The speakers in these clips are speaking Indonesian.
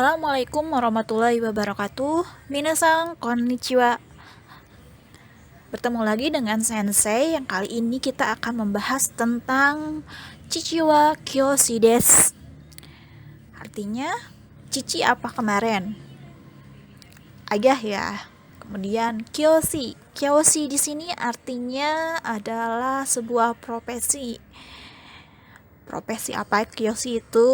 Assalamualaikum warahmatullahi wabarakatuh. Minasan konnichiwa. Bertemu lagi dengan Sensei yang kali ini kita akan membahas tentang Chichi wa kyoshi desu. Artinya, Cici apa kemarin? Ayah ya. Kemudian kyoshi. Kyoshi di sini artinya adalah sebuah profesi. Profesi apa kyoshi itu?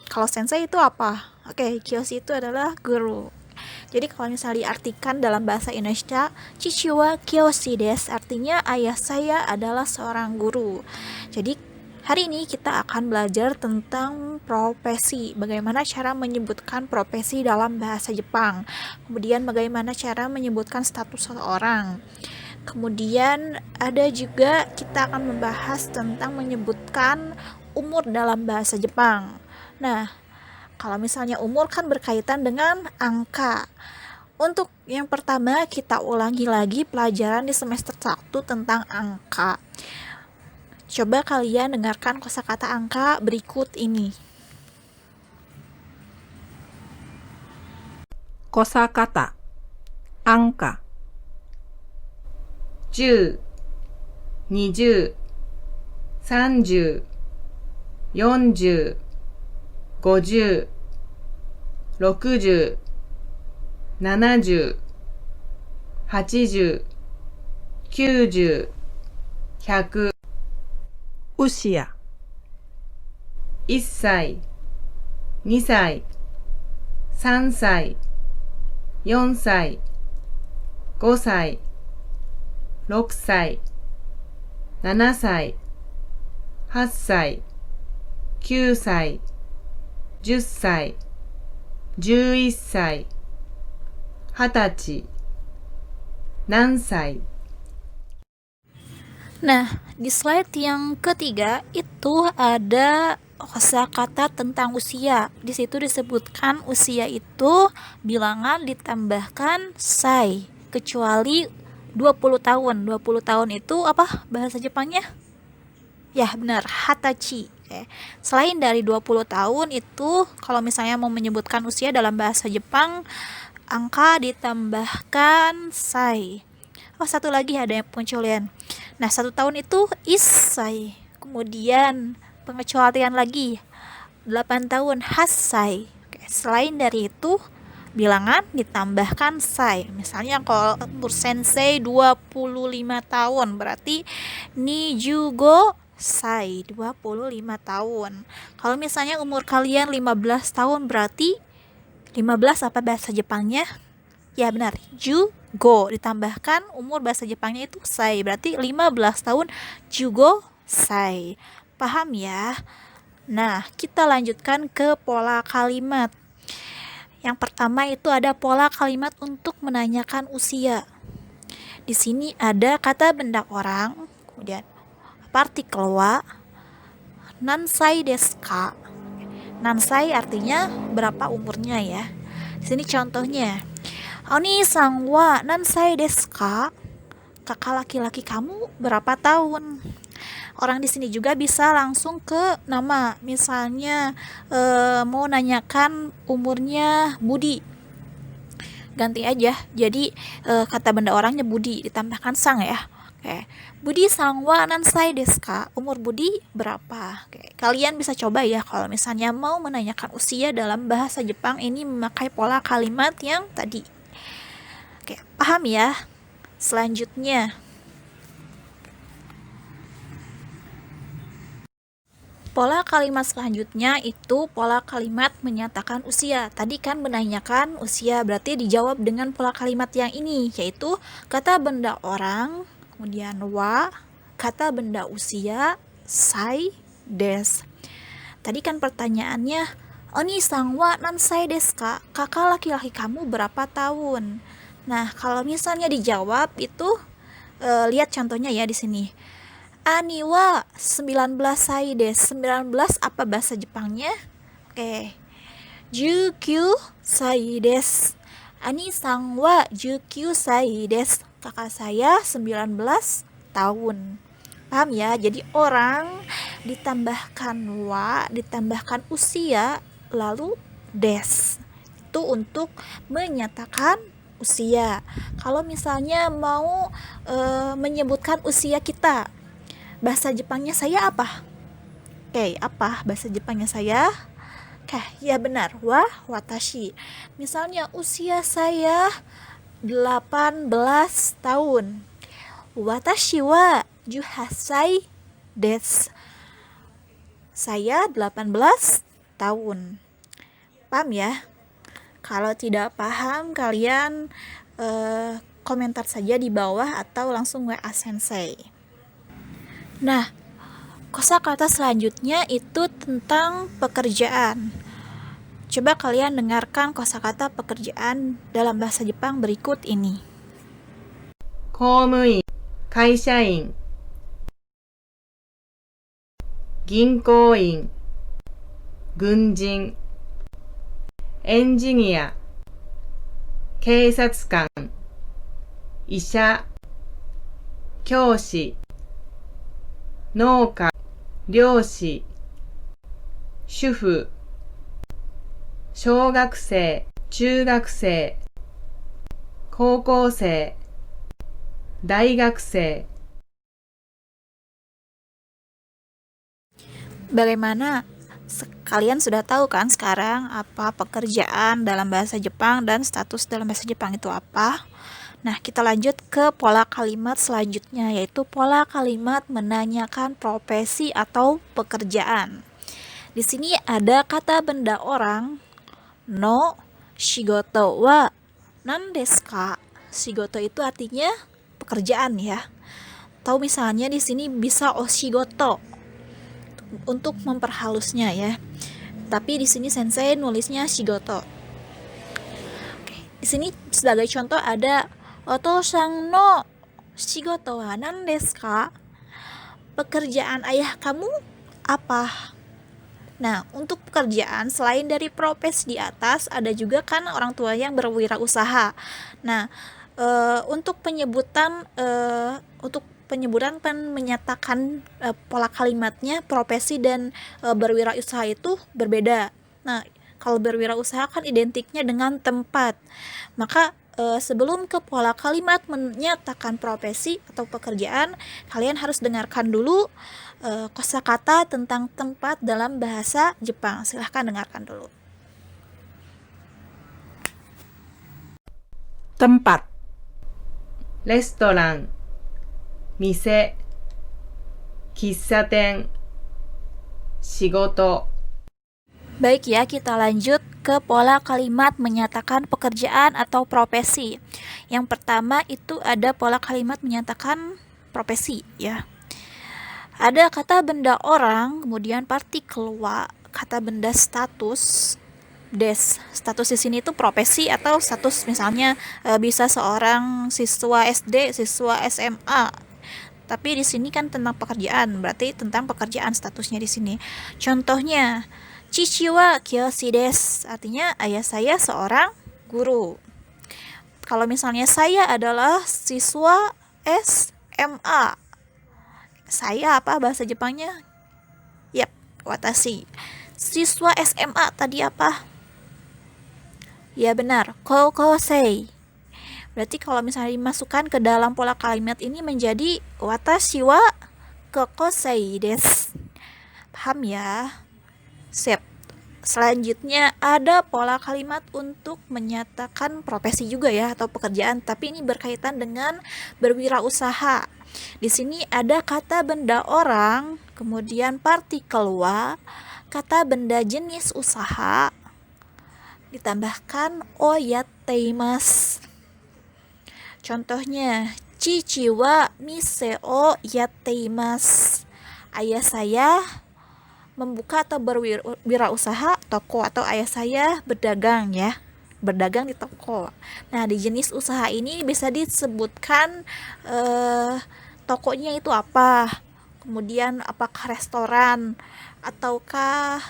Kalau sensei itu apa? Oke, kyoshi itu adalah guru. Jadi kalau misalnya diartikan dalam bahasa Indonesia, Chichi wa kyoshi desu artinya ayah saya adalah seorang guru. Jadi hari ini kita akan belajar tentang profesi, bagaimana cara menyebutkan profesi dalam bahasa Jepang. Kemudian bagaimana cara menyebutkan status seseorang. Kemudian ada juga kita akan membahas tentang menyebutkan umur dalam bahasa Jepang. Nah, kalau misalnya umur kan berkaitan dengan angka. Untuk yang pertama kita ulangi lagi pelajaran di semester 1 tentang angka. Coba kalian dengarkan kosakata angka berikut ini. Kosakata angka 10、20、30、40、50、60、70、80、90、100、usia 1歳、2歳、3歳、4歳、5歳、6歳、7歳、8歳、9歳、10歳、11歳、20歳、何歳。 Nah, di slide yang ketiga itu ada kosakata tentang usia. Di situ disebutkan usia itu bilangan ditambahkan sai, kecuali 20 tahun. 20 tahun itu apa bahasa Jepangnya? Ya, benar, hatachi. Oke. Selain dari 20 tahun itu kalau misalnya mau menyebutkan usia dalam bahasa Jepang, angka ditambahkan sai. Oh, satu lagi ada yang pengecualian. Nah, 1 tahun itu isai. Kemudian pengecualian lagi 8 tahun hasai. Oke, selain dari itu bilangan ditambahkan sai. Misalnya kalau umur sensei 25 tahun berarti nijugo sai 25 tahun. Kalau misalnya umur kalian 15 tahun berarti 15 apa bahasa Jepangnya? Ya benar, jugo ditambahkan umur bahasa Jepangnya itu sai, berarti 15 tahun jugo sai. Paham ya? Nah, kita lanjutkan ke pola kalimat. Yang pertama itu ada pola kalimat untuk menanyakan usia. Di sini ada kata benda orang, kemudian partikel wa, nansai desu ka. Nansai artinya berapa umurnya ya. Di sini contohnya. Oni-san wa nansai desu ka? Kakak laki-laki kamu berapa tahun? Orang di sini juga bisa langsung ke nama. Misalnya mau nanyakan umurnya Budi. Ganti aja. Jadi kata benda orangnya Budi ditambahkan sang ya. Oke. Budi-san wa nansai desu ka? Umur Budi berapa? Oke. Kalian bisa coba ya kalau misalnya mau menanyakan usia dalam bahasa Jepang ini memakai pola kalimat yang tadi. Oke, paham ya? Selanjutnya, pola kalimat selanjutnya itu pola kalimat menyatakan usia. Tadi kan menanyakan usia, berarti dijawab dengan pola kalimat yang ini, yaitu kata benda orang, kemudian wa, kata benda usia, sai, des. Tadi kan pertanyaannya, Oni-san wa nansai desu ka? Kakak laki-laki kamu berapa tahun? Nah, kalau misalnya dijawab itu lihat contohnya ya di sini. Ani wa 19 sai desu. 19 apa bahasa Jepangnya? Oke. 19 sai desu. Ani-san wa 19 sai desu. Kakak saya 19 tahun. Paham ya? Jadi orang ditambahkan wa, ditambahkan usia, lalu des. itu untuk menyatakan usia. Kalau misalnya mau menyebutkan usia kita, bahasa Jepangnya saya apa? Oke, apa bahasa Jepangnya saya? Oke, ya benar. Watashi. Misalnya usia saya 18 tahun. Watashi wa 18 desu. Saya 18 tahun. Paham ya? Kalau tidak paham, kalian komentar saja di bawah atau langsung WA Sensei. Nah, kosakata selanjutnya itu tentang pekerjaan. Coba kalian dengarkan kosakata pekerjaan dalam bahasa Jepang berikut ini. 公務員、会社員、銀行員、軍人、エンジニア、警察官、医者、教師、農家、漁師、主婦、小学生、中学生、高校生、大学生。Bagaimana? Kalian sudah tahu kan sekarang apa pekerjaan dalam bahasa Jepang dan status dalam bahasa Jepang itu apa? Nah, kita lanjut ke pola kalimat selanjutnya, yaitu pola kalimat menanyakan profesi atau pekerjaan. Di sini ada kata benda orang, no shigoto wa nan desu ka? Shigoto itu artinya pekerjaan ya. Atau misalnya di sini bisa oshigoto untuk memperhalusnya ya. Tapi di sini sensei nulisnya shigoto. Oke, di sini sebagai contoh ada Otosang no shigoto wa nan desu ka? Pekerjaan ayah kamu apa? Nah, untuk pekerjaan selain dari profesi di atas, ada juga kan orang tua yang berwirausaha. Nah, untuk penyebutan menyatakan pola kalimatnya profesi dan berwirausaha itu berbeda. Nah, kalau berwirausaha kan identiknya dengan tempat. Maka sebelum ke pola kalimat menyatakan profesi atau pekerjaan, kalian harus dengarkan dulu kosakata tentang tempat dalam bahasa Jepang. Silahkan dengarkan dulu. tempat, レストラン、店、喫茶店、仕事。 Baik ya, kita lanjut ke pola kalimat menyatakan pekerjaan atau profesi. Yang pertama itu ada pola kalimat menyatakan profesi ya. Ada kata benda orang, kemudian partikel wa, kata benda status, des. Status di sini itu profesi atau status, misalnya bisa seorang siswa SD, siswa SMA. Tapi di sini kan tentang pekerjaan, berarti tentang pekerjaan statusnya di sini. Contohnya, Chichi wa kyoshi desu, artinya ayah saya seorang guru. Kalau misalnya saya adalah siswa SMA, saya apa bahasa Jepangnya? Yap, watashi. Siswa SMA tadi apa? Ya benar, koukosei. Berarti kalau misalnya dimasukkan ke dalam pola kalimat ini menjadi watashi wa koukosei desu. Paham ya? Sip. Selanjutnya ada pola kalimat untuk menyatakan profesi juga ya, atau pekerjaan, tapi ini berkaitan dengan berwirausaha. Di sini ada kata benda orang, kemudian partikel wa, kata benda jenis usaha, ditambahkan o yatteimasu. Contohnya, Chichi wa mise o yatteimasu. Ayah saya membuka atau berwirausaha toko, atau ayah saya berdagang ya, berdagang di toko. Nah, di jenis usaha ini bisa disebutkan tokonya itu apa, kemudian apakah restoran ataukah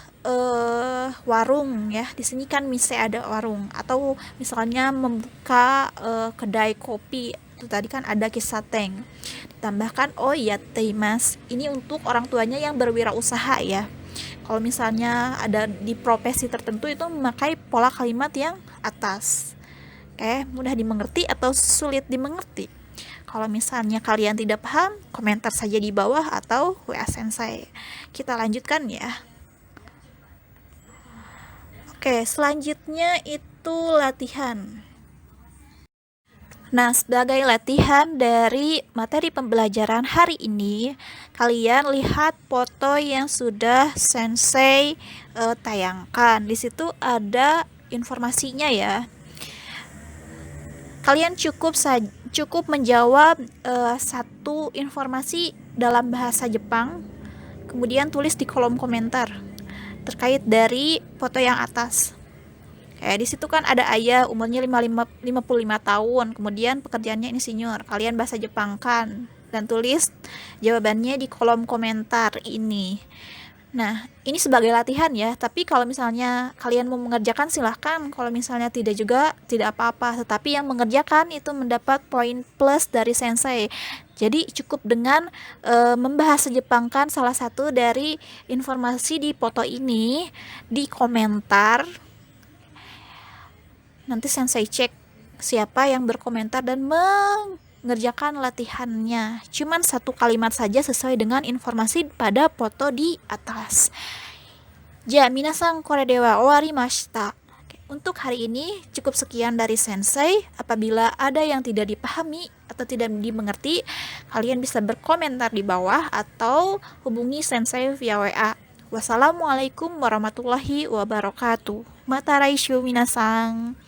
warung ya. Di sini kan mise ada warung, atau misalnya membuka kedai kopi, itu tadi kan ada kisateng, ditambahkan oh ya teimas. Ini untuk orang tuanya yang berwirausaha ya. Kalau misalnya ada di profesi tertentu itu memakai pola kalimat yang atas. Oke, mudah dimengerti atau sulit dimengerti? Kalau misalnya kalian tidak paham, komentar saja di bawah atau WA Sensei. Kita lanjutkan ya. Oke, selanjutnya itu latihan. Nah, sebagai latihan dari materi pembelajaran hari ini, kalian lihat foto yang sudah Sensei tayangkan. Di situ ada informasinya ya. Kalian cukup menjawab satu informasi dalam bahasa Jepang, kemudian tulis di kolom komentar terkait dari foto yang atas. Kayak di situ kan ada ayah umurnya 55 tahun, kemudian pekerjaannya insinyur. Kalian bahasa Jepang kan dan tulis jawabannya di kolom komentar ini. Nah, ini sebagai latihan ya, tapi kalau misalnya kalian mau mengerjakan silahkan, kalau misalnya tidak juga tidak apa-apa, tetapi yang mengerjakan itu mendapat poin plus dari Sensei. Jadi cukup dengan membahasa Jepangkan salah satu dari informasi di foto ini di komentar. Nanti Sensei cek siapa yang berkomentar dan mengerjakan latihannya. Cuman satu kalimat saja sesuai dengan informasi pada foto di atas. Ja, minasan kore de wa owarimashita. Untuk hari ini cukup sekian dari Sensei. Apabila ada yang tidak dipahami atau tidak dimengerti, kalian bisa berkomentar di bawah atau hubungi Sensei via WA. Wassalamualaikum warahmatullahi wabarakatuh. Mata raishu minasan.